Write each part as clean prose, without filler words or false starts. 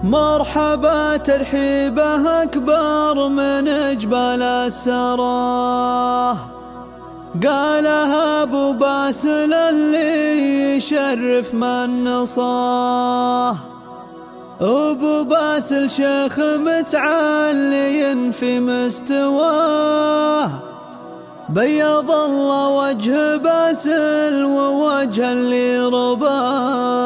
مرحبا ترحيبه أكبر من جبال السراه، قالها أبو باسل اللي يشرف من نصاه. أبو باسل شيخ متعلي في مستواه، بيض الله وجه باسل ووجه اللي رباه.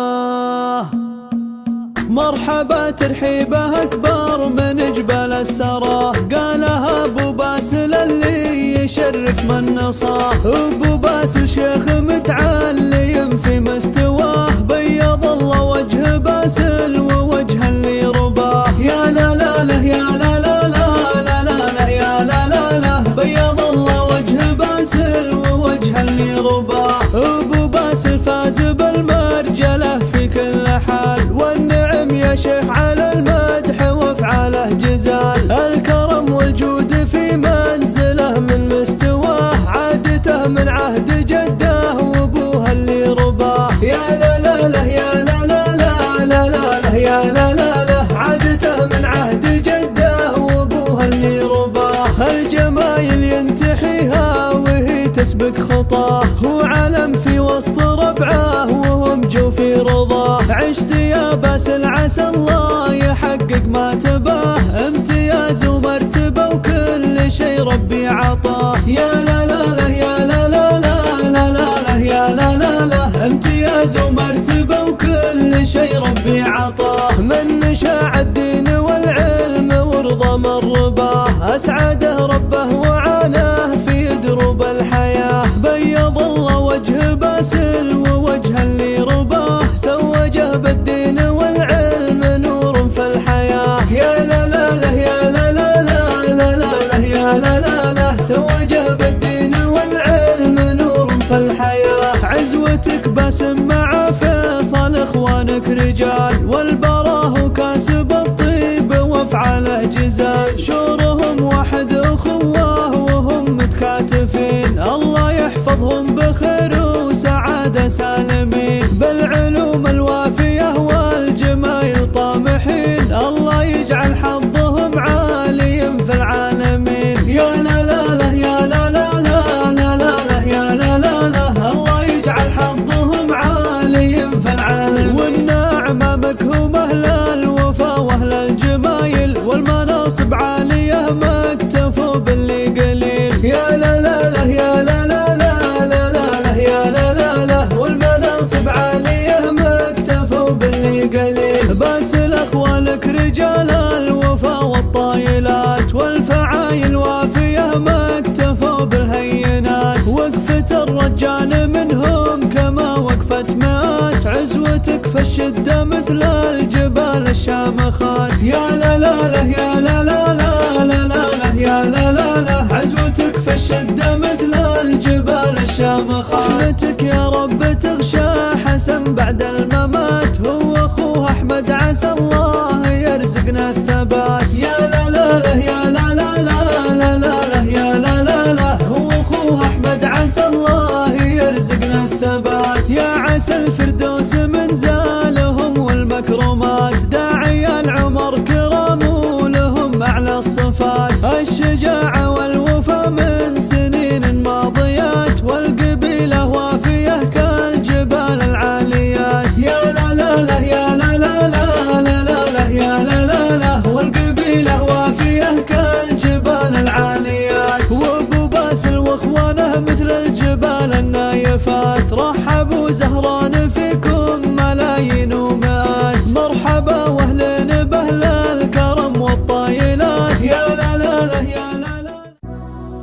مرحبا ترحيبه أكبر من جبال السراه، قالها أبو باسل اللي يشرف من نصاه. أبو باسل شيخ متعلي في مستواه، بيض الله وجه باسل ووجه اللي رباه. يا لا لا له يا لا لا لا لا لا لا يا لا لا له، بيض الله وجه باسل ووجه اللي رباه. أبو باسل فاز بالمرجله في كل حال، والنعم يا شيخ على المدح وافعاله جزال. الكرم والجود في منزله من مستواه، عادته من عهد جده وابوه اللي رباه. يا لا لا له يا لا لا لا لا لا له يا لا لا له، عادته من عهد جده وابوه اللي رباه. الجمايل ينتحيها وهي تسبق خطاه، هو علم في وسط ربعه وهم جو في رضاه. عشت يا باسل عسى الله يحقق ما تباه، امتياز ومرتبة وكل شي ربي عطاه. يا لا لا له يا لا لا لا لا لا له يا لا لا له، امتياز ومرتبة وكل شي ربي عطاه. من نشاع الدين والعلم ورضى من رباه، أسعده ربه وعاناه في دروب الحياة. بيض الله وجه باسل ووجه اللي رباه، توجه بالدين والعلم نور في الحياة. يا لا لا له يا لا لا لا لا لا له يا لا لا له، توجه بالدين والعلم نور في الحياة. عزوتك باسم مع فيصل اخوانك رجال، والبراه كاسب الطيب وافعاله جزال. شورهم واحد اخوه وهم متكاتفين، الله يحفظهم بخير وسعادة سالمين. بالعلوم الوافية والجمايل طامحين، الله يجعل حظهم عالي في العالمين. يا لا لا له يا لا لا لا لا لا له يا لا لا له، الله يجعل حظهم عالي في العالمين. والنعمة مكهومة للوفا واهل الجمايل، والمناصب عالية ما اكتفوا باللي قليل. يا لا لا له يا لا لا لا لا لا له يا لا لا له، والمناصب عالية ما اكتفوا باللي قليل. باسل اخوانك رجال الوفا والطايلات، والفعايل وافية ما اكتفوا بالهينات. وقفة الرجال منهم كما وقفت مئات، عزوتك في الشدة مثل الجبال الشامخات. يا لا لا له يا لا لا لا لا لا له يا لا لا له، عزوتك في الشدة مثل الجبال الشامخات. رحمتك يا رب تغشى حسن بعد الممات، هو اخوه احمد عسى الله يرزقنا الثبات. يا لا لا له يا لا لا لا لا لا له يا لا لا له، هو اخوه احمد عسى الله يرزقنا الثبات. يا عسى الفردوس منزالهم والمكرمات، داعي العمر كرام ولهم اعلى الصفات. الشجاعة والوفا من سنين ماضيات، والقبيلة وافية كالجبال العاليات. يا لا لا له يا لا لا لا لا لا له يا لا لا له، والقبيلة وافية كالجبال العاليات. وابو باسل واخوانه مثل الجبال النايفات، رحبوا زهران فيكم ملايين ومئات. مرحبا واهلين باهل الكرم والطايلات. يا لا لا له يا لا لا.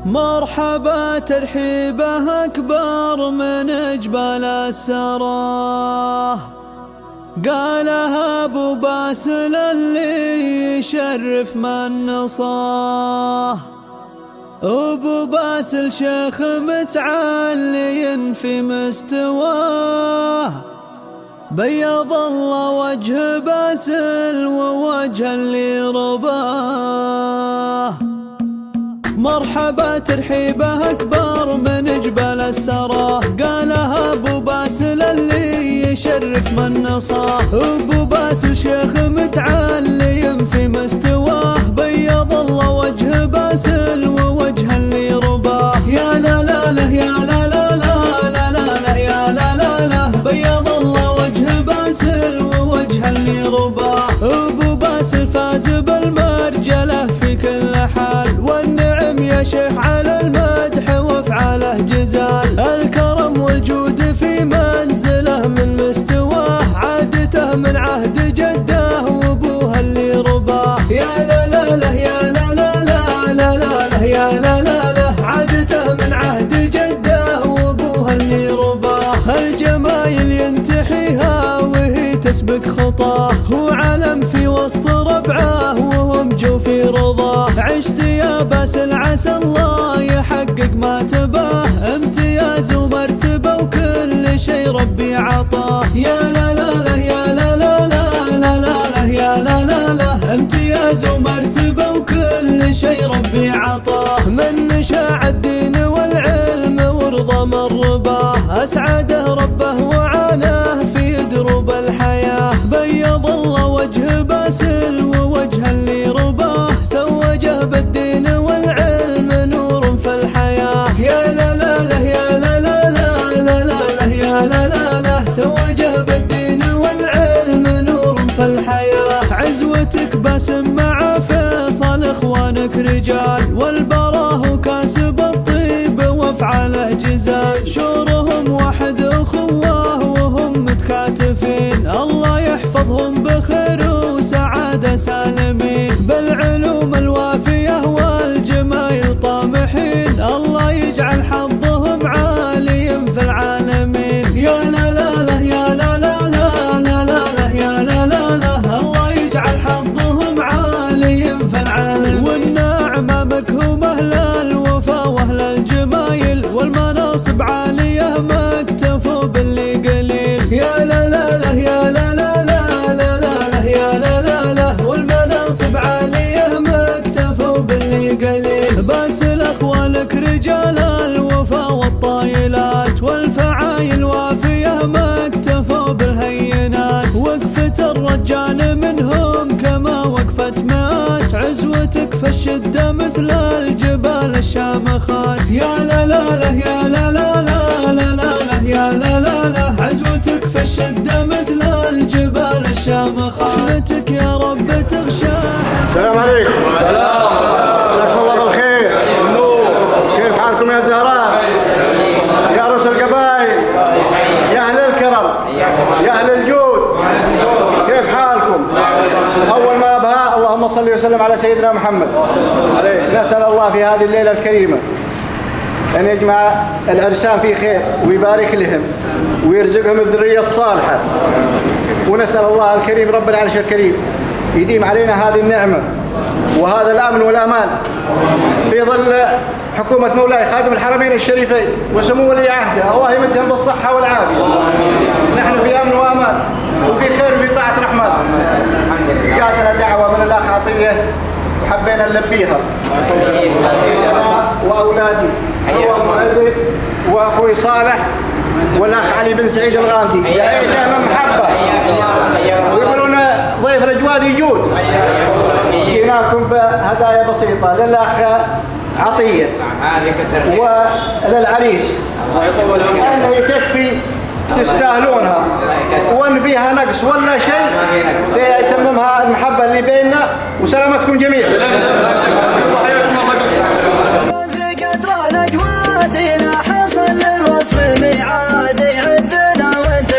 مرحبا ترحيبه أكبر من جبال السراه، قالها أبو باسل اللي يشرف من نصاه. أبو باسل شيخ متعلي في مستواه، بيض الله وجه باسل ووجه اللي رباه. مرحبا ترحيبه أكبر من جبال السراه، قالها أبو باسل باسل اللي يشرف من نصاه. ابو باسل شيخ متعلي في مستواه، بيض الله وجه باسل ووجه اللي رباه. يا لا لا له يا لا لا لا لا لا لا يا لا لا لا، بيض الله وجه باسل ووجه اللي رباه. ابو باسل فاز بالمرجله في كل حال، والنعم يا شيخ على المدح وافعاله جزال. الكرم والجود في منزله من مستواه، عادته من عهد جده وابوه اللي رباه. يا لا لا له يا لا لا لا لا لا له يا لا لا له، عادته من عهد جده وابوه اللي رباه. الجمايل ينتحيها وهي تسبق خطاه، هو علم في وسط ربعه وهم جو في رضاه. عشت يا باسل عسى الله يحقق ما تباه، امتياز ومرتبه وكل شي ربي عطاه. يا لا لا له يا لا لا لا لا لا له يا لا لا له، امتياز ومرتبه وكل شي ربي عطاه. من نشاع الدين والعلم ورضى من رباه، اسعده ربه وعاناه في دروب الحياه. بيض الله وجه باسل ووجه اللي رباه، توجه بالدين والعلم نور في الحياه. يا لا لا له يا لا لا لا لا لا له يا لا لا له، توجه بالدين والعلم نور في الحياه. عزوتك باسم مع فيصل اخوانك رجال، والبراه كاسب الطيب وافعاله جزال. شورهم واحد اخوه وهم متكاتفين، الله يحفظهم بخير وسعاده سالمين. بالعلوم الوافيه والجمايل طامحين، الله يجعل حظهم عالي في العالمين. يا لا لا له يا لا لا لا لا لا له يا لا لا له، الله يجعل حظهم عالي في العالمين. والنعمه مكهومه للوفا واهل الجمايل، والمناصب عاليه ما اكتفوا باللي قليل. يا لا لا له يا لا لا لا لا لا له يا لا لا له، والمناصب عاليه ما اكتفوا باللي قليل. باسل اخوانك رجال الوفا والطايلات، والفعايل وافيه ما اكتفوا بالهينات. وقفة الرجال منهم كما وقفة مئات، عزوتك في الشدة مثل الجبال الشامخات. يا لا لا له يا لا لا لا لا لا له يا لا لا له، عزوتك في الشدة مثل الجبال الشامخات. رحمتك يا رب تغشى. السلام عليكم. جزاكم الله بالخير. كيف حالكم يا زهراء؟ يا رؤوس القبائل، يا اهل الكرم، يا اهل الجود، كيف حالكم؟ اول ما ابها اللهم صل وسلم على سيدنا محمد. نسال الله في هذه الليله الكريمه ان يجمع العرسان في خير ويبارك لهم ويرزقهم الذريه الصالحه. ونسال الله الكريم رب العرش الكريم يديم علينا هذه النعمه وهذا الامن والامان في ظل حكومه مولاي خادم الحرمين الشريفين وسمو ولي عهده، الله يمدهم بالصحه والعافيه. نحن في امن وامان وفي خير وفي طاعه رحمن. جاءتنا دعوه من الاخ عطيه حبينا نلبيها. انا واولادي هو مهدي واخوي صالح والاخ علي بن سعيد الغامدي دعيتهم محبه، ويقولون ضيف الجواد يجود. جيناكم بهدايا بسيطه للاخ عطيه وللعريس، ان تكفي تستاهلونها، وان فيها نقص ولا شيء ليتممها المحبه اللي بيننا وسلامتكم جميعا. في قدر الاجواد لا حصل للوصف ميعادي، عندنا وانت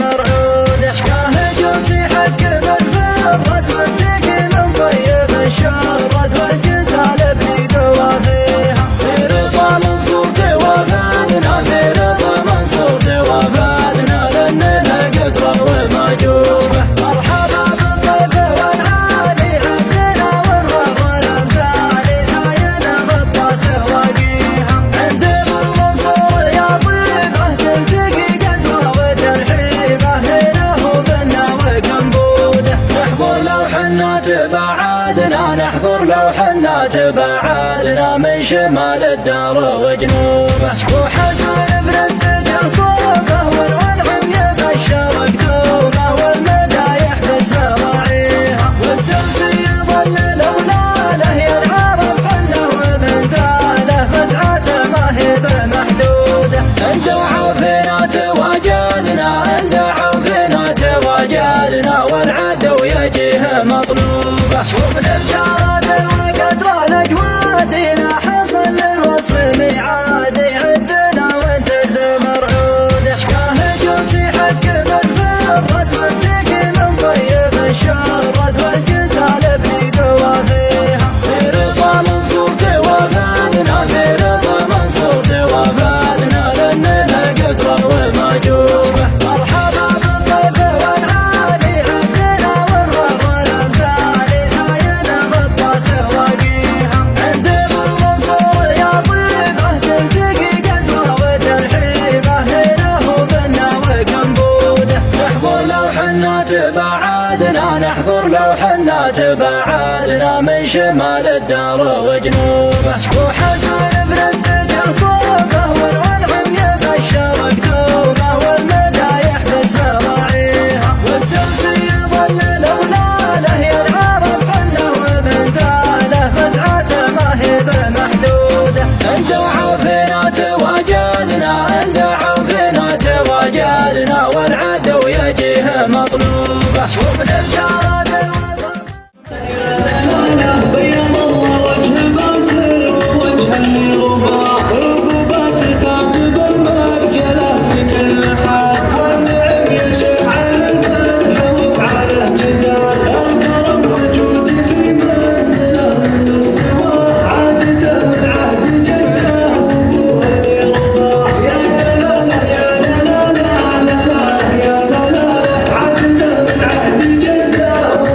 مرعود شاهد في حق بالفرد وانتقي من طيب الشرد والجزال بنيد وفيها. في رضا منصور وفادنا، في رضا منصور وفادنا، لاننا قدره ومجوبه. مرحبا بالضيف والعالي عندنا والرضا الامثالي، ساينا بالطاس وقيها. عند المنصور يا طيبه تلتقي قدره وترحيبه، هنا هو بنا وقنبوده. نحضر لو حنا تبعادنا، نحضر لو حنا تبعادنا، من شمال الدار وجنوبه. وحسن بن التجار صوبه والعنعم يبشر قدومه والمدايح باسم راعيها والتمسي يظل لولاله ينعرف حله ومنزاله فزعته ما هي بمحدوده اندعوا فينا تواجدنا اندعوا فينا تواجدنا والعدو يجيه مطلوبه ومن الجراد وقدر الاجواد لا حصل للوصف ميعادي عندنا وانتز مرعوده يا هجوسي حق بالفرد وانتقي من طيب الشرد والجزال بني قوافيها في رضا منصور توافدنا في رضا منصور توافدنا لاننا قدره ومجوبه مرحبا بالضيف والعالي عندنا والغر الامثالي ساينا غطاسه وقيها عند بالمنصور يا طيبه تلتقي قدره وترحيبه هنا هو بنا وقنبوده نحضر لو حنا تبعدنا نحضر لو حنا تبعدنا من شمال الدار وجنوبه وحسن بن التجر صوبه والعنعم يبشر قدومه والمدايح باسم راعيها والتمسي يظل لولاله ينعرف حله ومنزاله فزعته ما هي بمحدوده اندعوا فينا تواجدنا اندعوا فينا تواجدنا والعدو يجيه مطلوبه ومن الجراد بيض الله وجه باسل ووجه الرباح ابو باسل كاتب المرجله في كل حال والنعم يشع على المدح وافعاله جزال الكرم موجود في منزله باستواه عادته من عهد جده وابوه اللي رباه يا لا لا يا لا لا لا لا لا يا لا لا عادته من عهد جده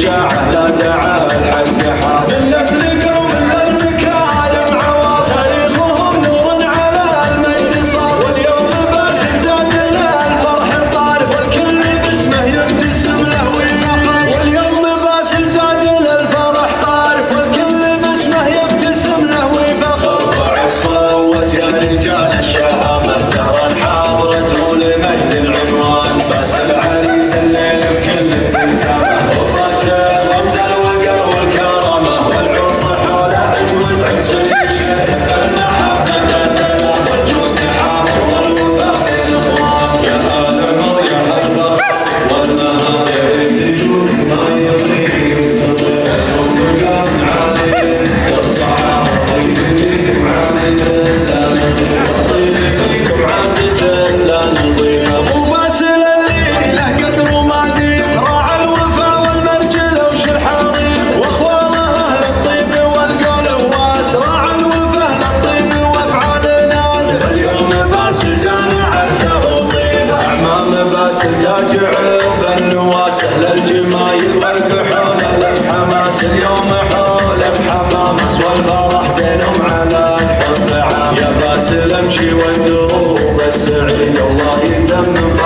شجاعه لا دعا الحق حار من نسلكم من المكارم عوار تاريخهم نور على المجد صار واليوم باسل زاد له الفرح طار والكل باسمه يبتسم له ويفخر واليوم باسل زاد له الفرح طار والكل باسمه يبتسم له ويفخر ارفعوا الصوت يا رجال الشهامه زهرا حاضرته لمجد العنوان باسل عريس الليل بكل ابتسامه وباسل رمز الوقر والكرامه والعرس حول عزوه سيشهد المحبه سلام والجود حاضر والوفاء بالاخوان يا هالعمر يا هالفخر والمهابه تجود ما يغيب ضيفكم مقام عالي كالصحابه ضيفكم عاده لا نضيف ضيفكم عاده لا نضيف ابو باسل اللي له قدر ومعديف راعى الوفا والمرجله وش الحريف واخواله اهل الطيب والقول واس راعى الوفا للطيب وافعال نادر اليوم باسل زان عرسه وضيف اعمام باسل تاج عرب النواس اهل الجمايل والكحول اهل بحماس اليوم حول بحمامس والفرح بينهم على الحب عام يا باسل امشي والدروب السعيد الله يتمم